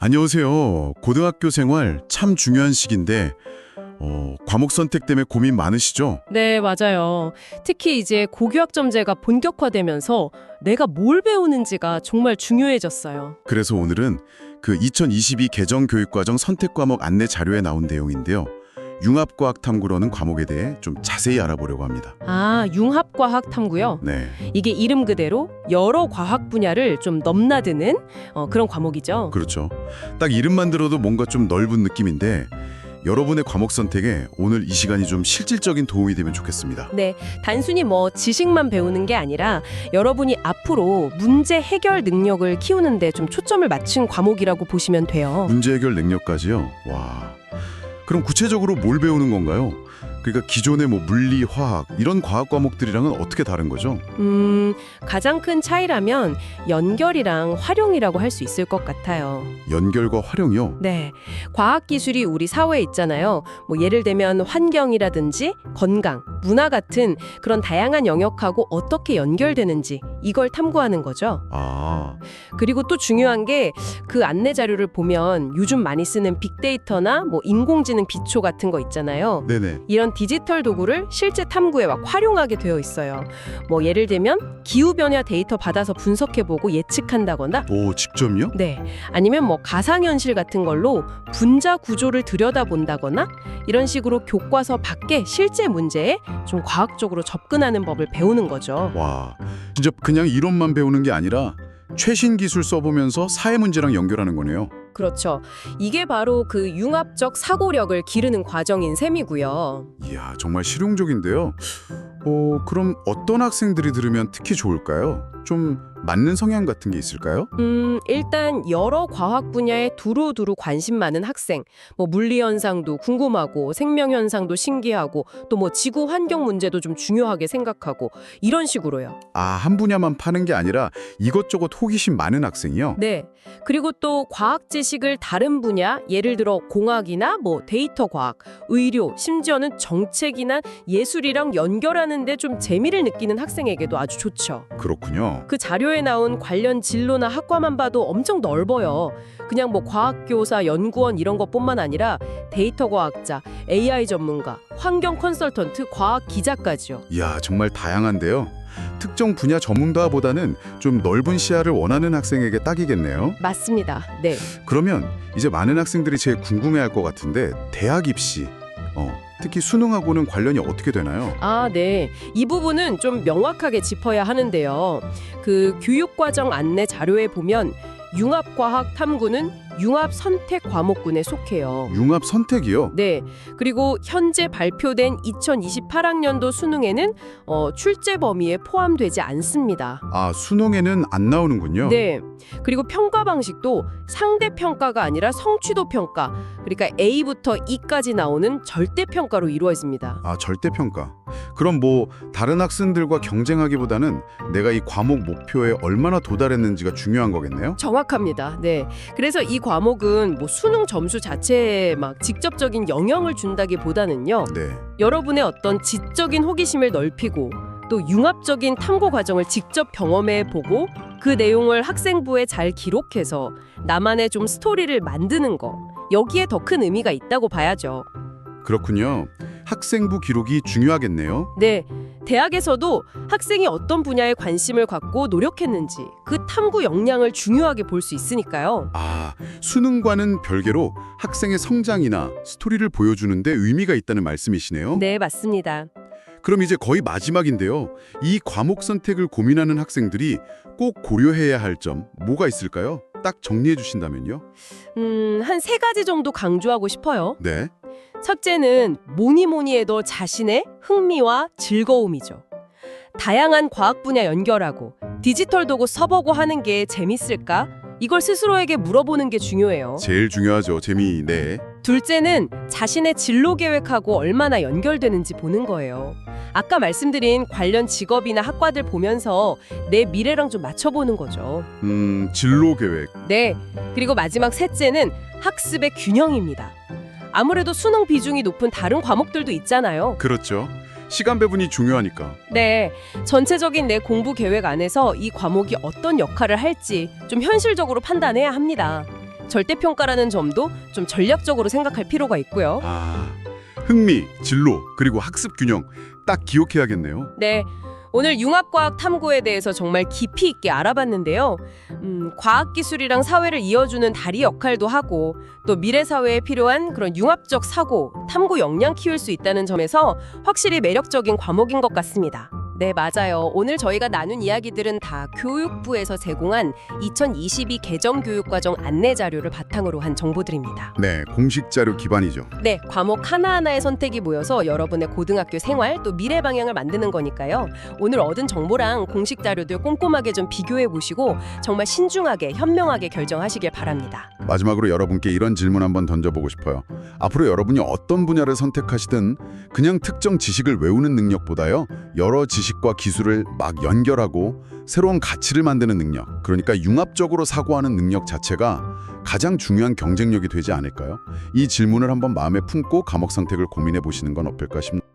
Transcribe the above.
안녕하세요. 고등학교 생활 참 중요한 시기인데 과목 선택 때문에 고민 많으시죠? 네, 맞아요. 특히 이제 고교학점제가 본격화되면서 내가 뭘 배우는지가 정말 중요해졌어요. 그래서 오늘은 그 2022 개정 교육과정 선택 과목 안내 자료에 나온 내용인데요. 융합과학 탐구라는 과목에 대해 좀 자세히 알아보려고 합니다. 아, 융합과학 탐구요? 네, 이게 이름 그대로 여러 과학 분야를 좀 넘나드는 그런 과목이죠. 그렇죠. 딱 이름만 들어도 뭔가 좀 넓은 느낌인데 여러분의 과목 선택에 오늘 이 시간이 좀 실질적인 도움이 되면 좋겠습니다. 네, 단순히 뭐 지식만 배우는 게 아니라 여러분이 앞으로 문제 해결 능력을 키우는데 좀 초점을 맞춘 과목이라고 보시면 돼요. 문제 해결 능력까지요? 와, 그럼 구체적으로 뭘 배우는 건가요? 그러니까 기존의 뭐 물리, 화학 이런 과학 과목들이랑은 어떻게 다른 거죠? 가장 큰 차이라면 연결이랑 활용이라고 할 수 있을 것 같아요. 연결과 활용이요? 네, 과학기술이 우리 사회에 있잖아요. 뭐 예를 들면 환경이라든지 건강, 문화 같은 그런 다양한 영역하고 어떻게 연결되는지 이걸 탐구하는 거죠. 아, 그리고 또 중요한 게 그 안내 자료를 보면 요즘 많이 쓰는 빅데이터나 뭐 인공지능 기초 같은 거 있잖아요. 네네. 이런 디지털 도구를 실제 탐구에 막 활용하게 되어 있어요. 뭐 예를 들면 기후변화 데이터 받아서 분석해보고 예측한다거나 오, 직접요? 네, 아니면 뭐 가상현실 같은 걸로 분자 구조를 들여다본다거나 이런 식으로 교과서 밖에 실제 문제에 좀 과학적으로 접근하는 법을 배우는 거죠. 와, 진짜 그냥 이론만 배우는 게 아니라 최신 기술 써보면서 사회 문제랑 연결하는 거네요. 그렇죠. 이게 바로 그 융합적 사고력을 기르는 과정인 셈이고요. 이야, 정말 실용적인데요. 그럼 어떤 학생들이 들으면 특히 좋을까요? 좀 맞는 성향 같은 게 있을까요? 일단 여러 과학 분야에 두루두루 관심 많은 학생, 뭐 물리 현상도 궁금하고 생명 현상도 신기하고 또 뭐 지구 환경 문제도 좀 중요하게 생각하고 이런 식으로요. 아, 한 분야만 파는 게 아니라 이것저것 호기심 많은 학생이요? 네. 그리고 또 과학 지식을 다른 분야, 예를 들어 공학이나 뭐 데이터 과학, 의료, 심지어는 정책이나 예술이랑 연결하는 데 좀 재미를 느끼는 학생에게도 아주 좋죠. 그렇군요. 그 자료에 나온 관련 진로나 학과만 봐도 엄청 넓어요. 그냥 뭐 과학교사, 연구원 이런 것뿐만 아니라 데이터 과학자, AI 전문가, 환경 컨설턴트, 과학 기자까지요. 이야, 정말 다양한데요. 특정 분야 전문가보다는 좀 넓은 시야를 원하는 학생에게 딱이겠네요. 맞습니다. 네. 그러면 이제 많은 학생들이 제일 궁금해할 것 같은데 대학 입시, 특히 수능하고는 관련이 어떻게 되나요? 아, 네. 이 부분은 좀 명확하게 짚어야 하는데요. 그 교육과정 안내 자료에 보면 융합과학 탐구는 융합 선택 과목군에 속해요. 융합 선택이요? 네. 그리고 현재 발표된 2028학년도 수능에는 출제 범위에 포함되지 않습니다. 아, 수능에는 안 나오는군요. 네. 그리고 평가 방식도 상대 평가가 아니라 성취도 평가. 그러니까 A부터 E까지 나오는 절대 평가로 이루어집니다. 아, 절대평가. 그럼 뭐 다른 학생들과 경쟁하기보다는 내가 이 과목 목표에 얼마나 도달했는지가 중요한 거겠네요? 정확합니다. 네. 그래서 이 과목은 뭐 수능 점수 자체에 막 직접적인 영향을 준다기보다는요. 네. 여러분의 어떤 지적인 호기심을 넓히고 또 융합적인 탐구 과정을 직접 경험해 보고 그 내용을 학생부에 잘 기록해서 나만의 좀 스토리를 만드는 거. 여기에 더 큰 의미가 있다고 봐야죠. 그렇군요. 학생부 기록이 중요하겠네요. 네. 대학에서도 학생이 어떤 분야에 관심을 갖고 노력했는지 그 탐구 역량을 중요하게 볼 수 있으니까요. 아, 수능과는 별개로 학생의 성장이나 스토리를 보여주는데 의미가 있다는 말씀이시네요. 네, 맞습니다. 그럼 이제 거의 마지막인데요. 이 과목 선택을 고민하는 학생들이 꼭 고려해야 할 점 뭐가 있을까요? 딱 정리해 주신다면요. 한 세 가지 정도 강조하고 싶어요. 네. 첫째는 뭐니 해도 자신의 흥미와 즐거움이죠. 다양한 과학 분야 연결하고 디지털 도구 써보고 하는 게 재밌을까? 이걸 스스로에게 물어보는 게 중요해요. 제일 중요하죠. 재미. 네. 둘째는 자신의 진로 계획하고 얼마나 연결되는지 보는 거예요. 아까 말씀드린 관련 직업이나 학과들 보면서 내 미래랑 좀 맞춰보는 거죠. 진로 계획. 네. 그리고 마지막 셋째는 학습의 균형입니다. 아무래도 수능 비중이 높은 다른 과목들도 있잖아요. 그렇죠. 시간 배분이 중요하니까. 네, 전체적인 내 공부 계획 안에서 이 과목이 어떤 역할을 할지 좀 현실적으로 판단해야 합니다. 절대평가라는 점도 좀 전략적으로 생각할 필요가 있고요. 흥미, 진로, 그리고 학습 균형 딱 기억해야겠네요. 네, 오늘 융합과학 탐구에 대해서 정말 깊이 있게 알아봤는데요. 과학기술이랑 사회를 이어주는 다리 역할도 하고 또 미래 사회에 필요한 그런 융합적 사고, 탐구 역량 키울 수 있다는 점에서 확실히 매력적인 과목인 것 같습니다. 네, 맞아요. 오늘 저희가 나눈 이야기들은 다 교육부에서 제공한 2022 개정교육과정 안내 자료를 바탕으로 한 정보들입니다. 네, 공식 자료 기반이죠. 네, 과목 하나하나의 선택이 모여서 여러분의 고등학교 생활 또 미래 방향을 만드는 거니까요. 오늘 얻은 정보랑 공식 자료들 꼼꼼하게 좀 비교해 보시고 정말 신중하게 현명하게 결정하시길 바랍니다. 마지막으로 여러분께 이런 질문 한번 던져보고 싶어요. 앞으로 여러분이 어떤 분야를 선택하시든 그냥 특정 지식을 외우는 능력보다요, 여러 지식과 기술을 막 연결하고 새로운 가치를 만드는 능력, 그러니까 융합적으로 사고하는 능력 자체가 가장 중요한 경쟁력이 되지 않을까요? 이 질문을 한번 마음에 품고 과목 선택을 고민해 보시는 건 어떨까 싶습니다.